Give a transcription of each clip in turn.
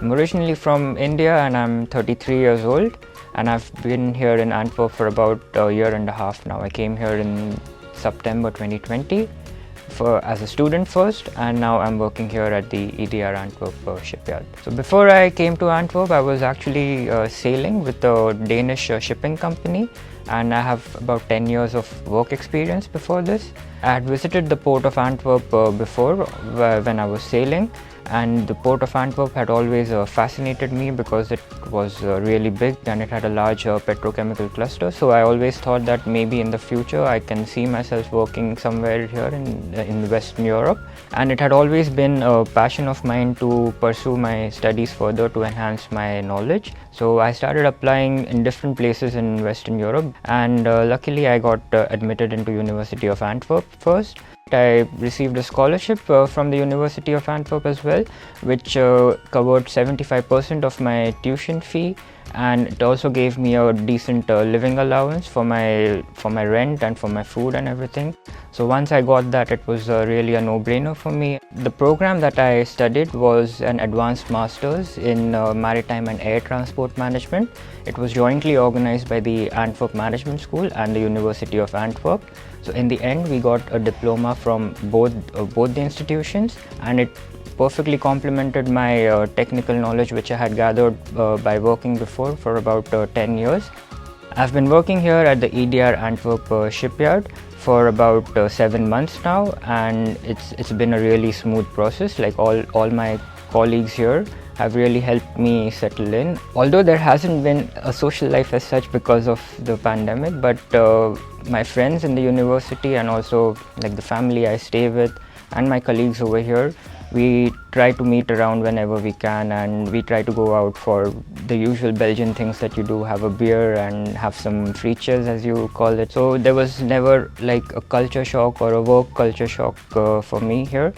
I'm originally from India and I'm 33 years old, and I've been here in Antwerp for about a year and a half now. I came here in September 2020 as a student first, and now I'm working here at the EDR Antwerp shipyard. So before I came to Antwerp, I was actually sailing with a Danish shipping company, and I have about 10 years of work experience before this. I had visited the port of Antwerp before when I was sailing, and the port of Antwerp had always fascinated me because it was really big and it had a large petrochemical cluster. So I always thought that maybe in the future I can see myself working somewhere here in Western Europe. And it had always been a passion of mine to pursue my studies further to enhance my knowledge. So I started applying in different places in Western Europe, and luckily I got admitted into University of Antwerp first. I received a scholarship from the University of Antwerp as well, which covered 75% of my tuition fee, and it also gave me a decent living allowance for my rent and for my food and everything. So once I got that, it was really a no-brainer for me. The program that I studied was an advanced master's in maritime and air transport management. It was jointly organized by the Antwerp Management School and the University of Antwerp. So in the end, we got a diploma from both the institutions, and it perfectly complemented my technical knowledge which I had gathered by working before for about 10 years. I've been working here at the EDR Antwerp shipyard for about 7 months now, and it's been a really smooth process. Like all my colleagues here have really helped me settle in. Although there hasn't been a social life as such because of the pandemic, but my friends in the university and also like the family I stay with and my colleagues over here, we try to meet around whenever we can, and we try to go out for the usual Belgian things that you do, have a beer and have some frietjes as you call it. So there was never like a culture shock or a work culture shock for me here,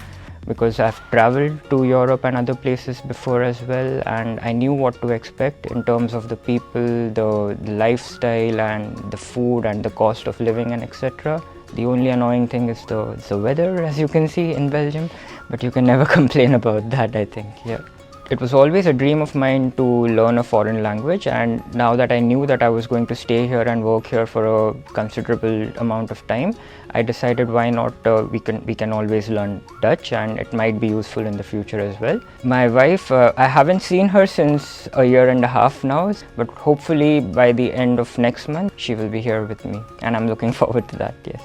because I've traveled to Europe and other places before as well, and I knew what to expect in terms of the people, the lifestyle and the food and the cost of living and etc. The only annoying thing is the weather, as you can see in Belgium, but you can never complain about that, I think. Yeah. It was always a dream of mine to learn a foreign language, and now that I knew that I was going to stay here and work here for a considerable amount of time, I decided why not we can always learn Dutch, and it might be useful in the future as well. My wife, I haven't seen her since a year and a half now, but hopefully by the end of next month she will be here with me, and I'm looking forward to that, yes.